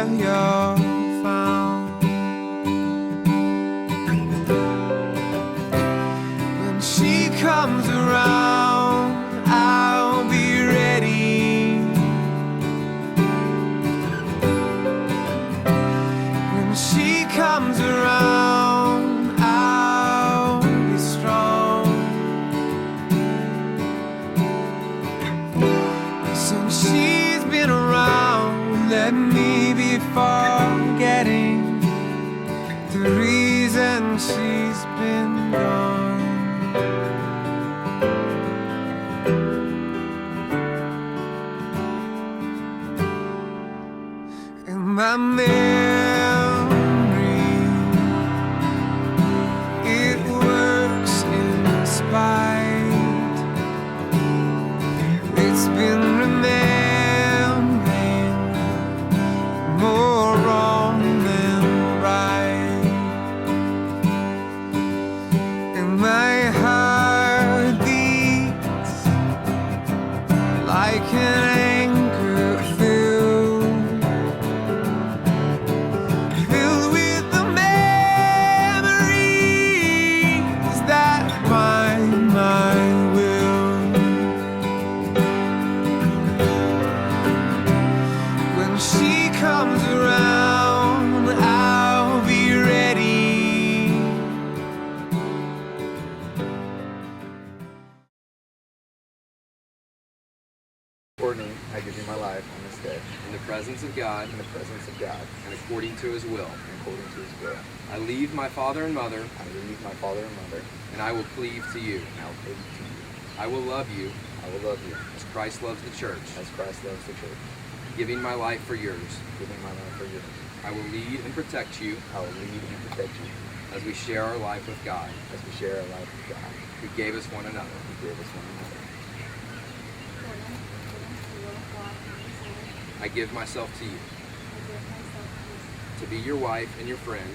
where you're found. When she comes around, I'll be ready. When she comes around, I'll be strong. Since she's been around, let me be forgetting the reason she's been gone. In my memory, it works in spite. It's been remembering more wrong than right. And my heart beats like an anchor filled with the memories that bind my will. When she comes around, I'll be ready. Courtney, I give you my life on this day, In the presence of God, in the presence of God, and according to his will. and according to his will. I leave my father and mother, I leave my father and mother, and I will cleave to you. and I will cleave to you. I will love you I will love you, as Christ loves the church, as Christ loves the church, giving my life for yours. giving my life for yours. I will lead and protect you I will lead and protect you as we share our life with God, as we share our life with God, who gave us one another. who gave us one another. I give myself to you to be your wife and your friend,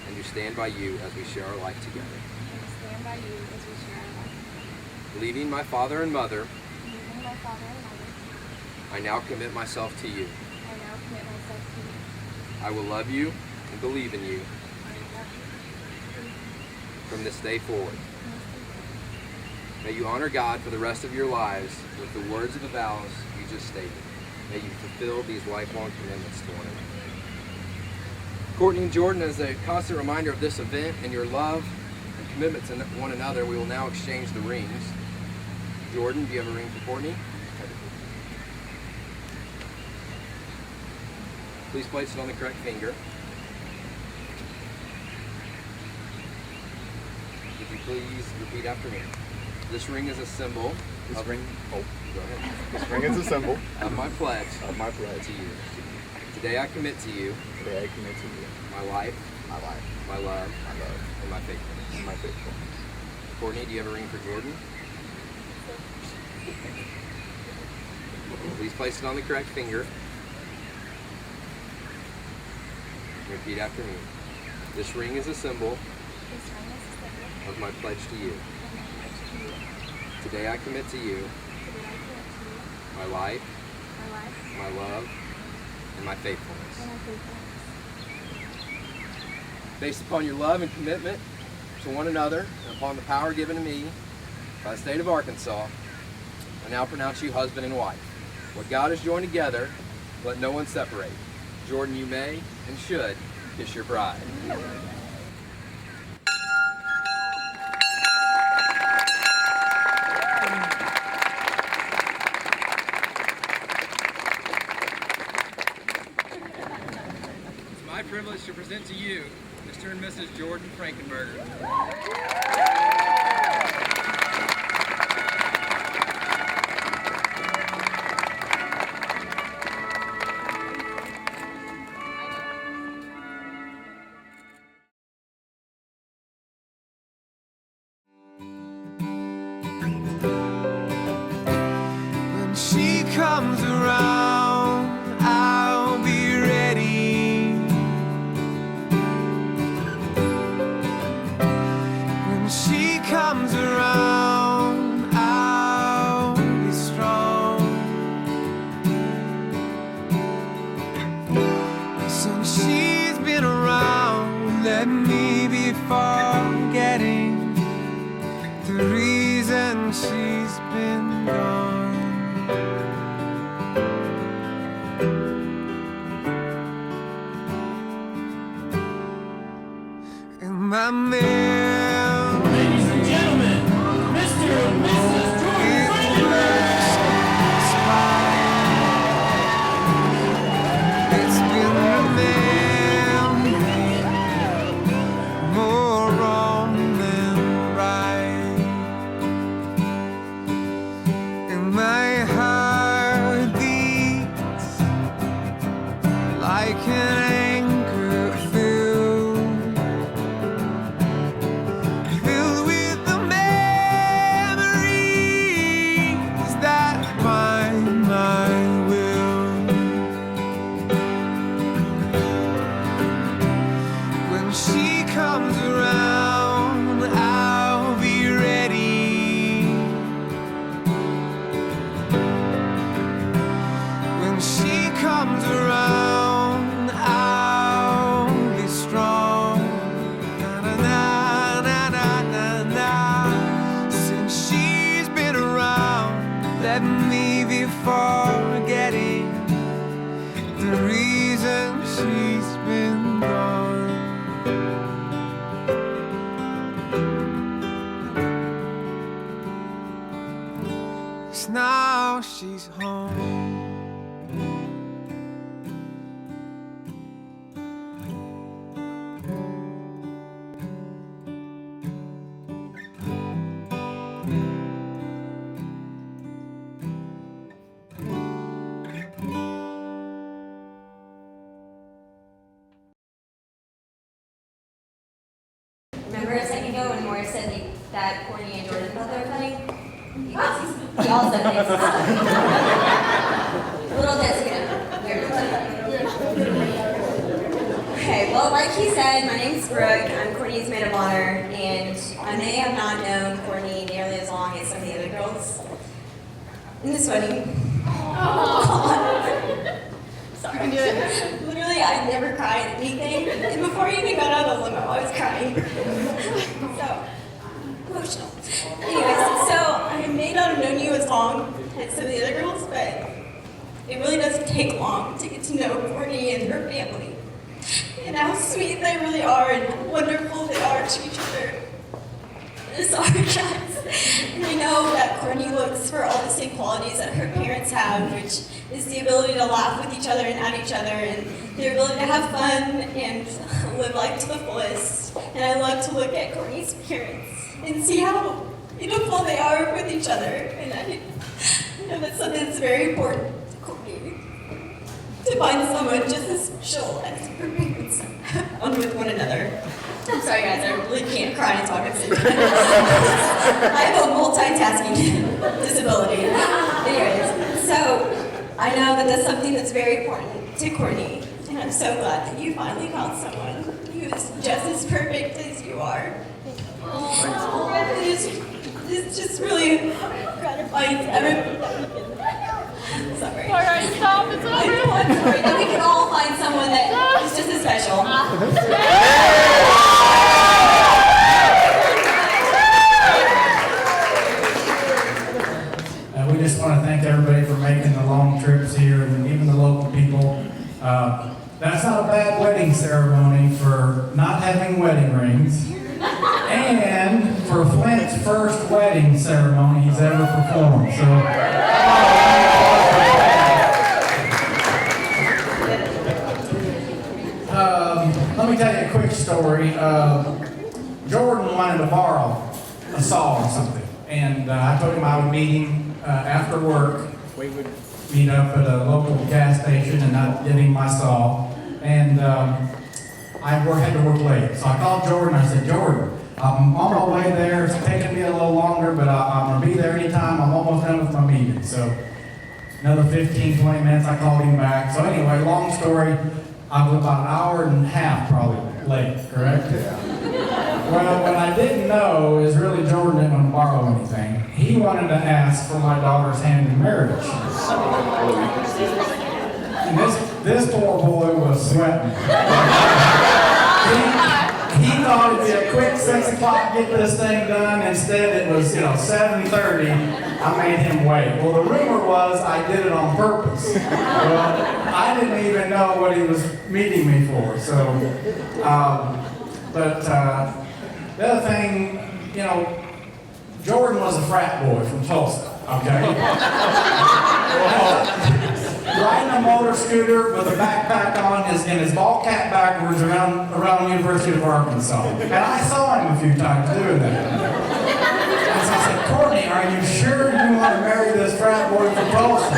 and to stand by you as we share our life together. Leaving my father and mother, I now commit myself to you. I will love you and believe in you from this day forward. May you honor God for the rest of your lives with the words of the vows you just stated. May you fulfill these lifelong commitments to one another. Courtney and Jordan, as a constant reminder of this event and your love and commitment to one another, we will now exchange the rings. Jordan, do you have a ring for Courtney? Please place it on the correct finger. Would you please repeat after me? This ring is a symbol This of ring, Go ahead. this ring is a symbol Of my pledge of my pledge to you. Today I commit to you Today I commit to you my life, my life, my love, my love, and my faithfulness. and my faithfulness. Courtney, do you have a ring for Jordan? Please place it on the correct finger. Repeat after me. This ring is a symbol of my pledge to you. Today I commit to you my life, my love, and my faithfulness. Based upon your love and commitment to one another and upon the power given to me by the state of Arkansas, I now pronounce you husband and wife. What God has joined together, let no one separate. Jordan, you may and should kiss your bride. It's my privilege to present to you Mr. and Mrs. Jordan Frankenberger. When she comes around, I'll be ready. When she comes let me be forgetting the reason she's been gone. And my man, Ladies and gentlemen, Mr. and Mrs. Jordan it's been remembering more wrong than right. And my heart beats like an anchor filled with the memories that bind my will. When she comes around, I'll be ready. When she comes around, I'll be strong. Na na na na na na. Since she's been around, let me be forgetting the reason she's been gone. 'Cause now she's home. Remember a second ago when Morris said that Courtney and Jordan thought they were funny? He also thinks it's funny. Little Jessica. Okay, well, like he said, my name's Brooke. I'm Courtney's maid of honor, and I may have not known Courtney nearly as long as some of the other girls in this wedding. Sorry. Literally, I never cried at anything, and before I even got out of the limo, I was crying. So emotional. Anyways, so I may not have known you as long as some of the other girls, but it really doesn't take long to get to know Courtney and her family, and how sweet they really are, and how wonderful they are to each other. Sorry, guys. And I know that Courtney looks for all the same qualities that her parents have, which is the ability to laugh with each other and at each other, and their ability to have fun and live life to the fullest. And I love to look at Courtney's parents and see how beautiful they are with each other. And I know that's something that's very important to Courtney, to find someone just as special as her parents are with one another. I'm sorry, guys, I really can't cry and talk at the same time. I have a multitasking disability. Anyways, so I know that that's something that's very important to Courtney, and I'm so glad that you finally found someone who is just as perfect as you are. It's just really gratifying to everyone. Sorry. All right, stop. It's over. I'm sorry that we can all find someone that is just as special. We just want to thank everybody for making the long trips here, and even the local people. That's not a bad wedding ceremony for not having wedding rings, and for Flint's first wedding ceremony he's ever performed. So, let me tell you a quick story. Jordan wanted to borrow a saw or something, and I told him I would meet him after work. We would meet up at a local gas station, and I'd give him my saw. And I had to work late, so I called Jordan. I said, Jordan, I'm on my way there. It's taking me a little longer, but I'm going to be there anytime. I'm almost done with my meeting. So another 15, 20 minutes, I called him back. So anyway, long story, I was about an hour and a half probably late, correct? Yeah. Well, what I didn't know is really Jordan didn't want to borrow anything. He wanted to ask for my daughter's hand in marriage. And this poor boy was sweating. thought it'd be a quick 6 o'clock, get this thing done. Instead, it was, 7:30. I made him wait. Well, the rumor was I did it on purpose. Well, I didn't even know what he was meeting me for. So, the other thing, Jordan was a frat boy from Tulsa, okay? Riding a motor scooter with a backpack on and his ball cap backwards around the University of Arkansas. And I saw him a few times doing that. And so I said, Courtney, are you sure you want to marry this frat boy from Tulsa?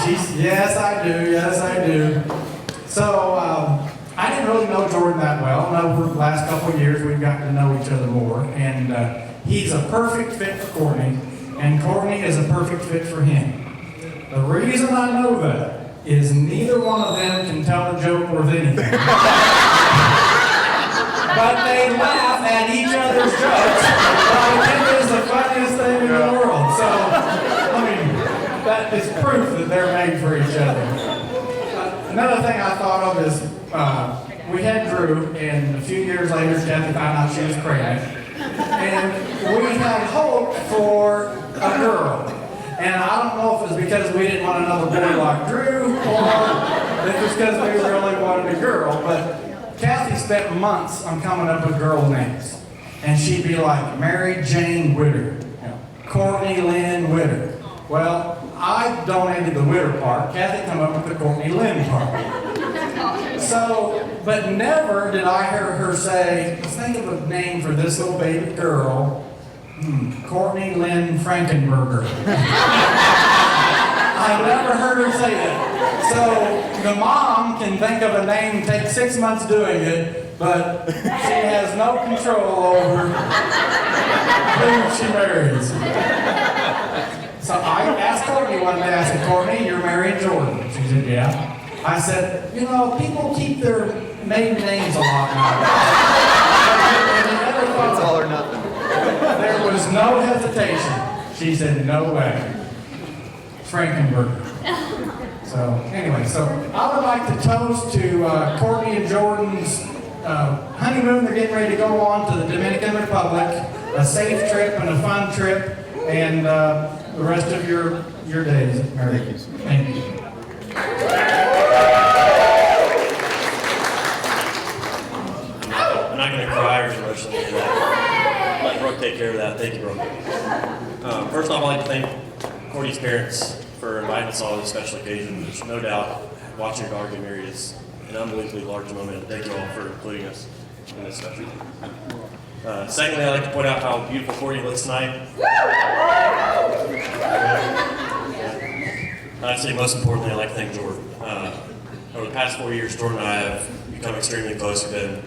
She's, yes, I do. So, I didn't really know Jordan that well, and over the last couple of years we've gotten to know each other more, and he's a perfect fit for Courtney, and Courtney is a perfect fit for him. The reason I know that is neither one of them can tell a joke worth anything. But they laugh at each other's jokes, which I think is the funniest thing in the world. So, that is proof that they're made for each other. Another thing I thought of is, we had Drew, and a few years later, Kathy found out she was pregnant. And we had hope for a girl. And I don't know if it was because we didn't want another boy like Drew, or if it was because we really wanted a girl. But Kathy spent months on coming up with girl names. And she'd be like, Mary Jane Witter, Courtney Lynn Witter. Well, I donated the Witter part. Kathy come up with the Courtney Lynn part. So, but never did I hear her say, let's think of a name for this little baby girl. Courtney Lynn Frankenberger. I never heard her say that. So, the mom can think of a name, take 6 months doing it, but she has no control over who she marries. So I asked Courtney one day, I said, Courtney, you're marrying Jordan. She said, yeah. I said, people keep their maiden names a lot now. It's all or nothing. There was no hesitation. She said, no way. Frankenberger. So, anyway, I would like to toast to Courtney and Jordan's honeymoon. They're getting ready to go on to the Dominican Republic. A safe trip and a fun trip. And the rest of your days at marriage. Thank you. I'm not going to cry or emotionally. Let Brooke take care of that. Thank you, Brooke. First off, I'd like to thank Courtney's parents for inviting us all to this special occasion. There's no doubt watching your daughter get married is an unbelievably large moment. Thank you all for including us in this special. Secondly, I'd like to point out how beautiful Courtney looks tonight. I'd say most importantly, I'd like to thank Jordan. Over the past 4 years, Jordan and I have become extremely close. We've been,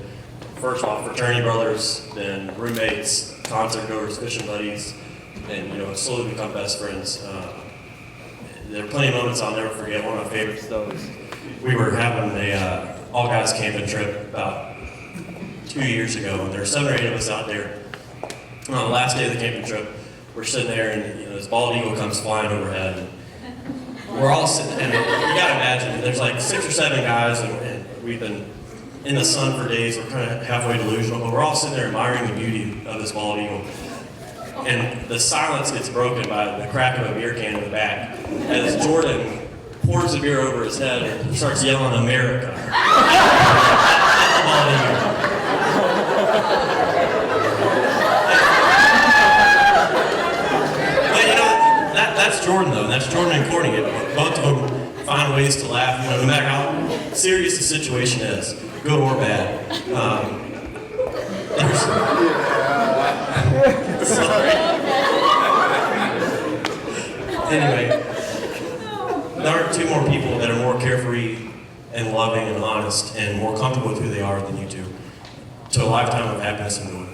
first off, fraternity brothers, then roommates, concert goers, fishing buddies, and slowly become best friends. There are plenty of moments I'll never forget. One of my favorites, though, is we were having a all-guys camping trip about 2 years ago, and there were 7 or 8 of us out there. And on the last day of the camping trip, we're sitting there, and this bald eagle comes flying overhead. And we're all sitting, and you gotta imagine, there's like 6 or 7 guys, and we've been in the sun for days. We're kind of halfway delusional, but we're all sitting there admiring the beauty of this bald eagle. And the silence gets broken by the crack of a beer can in the back as Jordan pours the beer over his head and starts yelling, America. At the bald eagle. That's Jordan, though. That's Jordan and Courtney. Both of them find ways to laugh, no matter how serious the situation is, good or bad. Anyway, there are 2 more people that are more carefree and loving and honest and more comfortable with who they are than you two. To a lifetime of happiness and joy.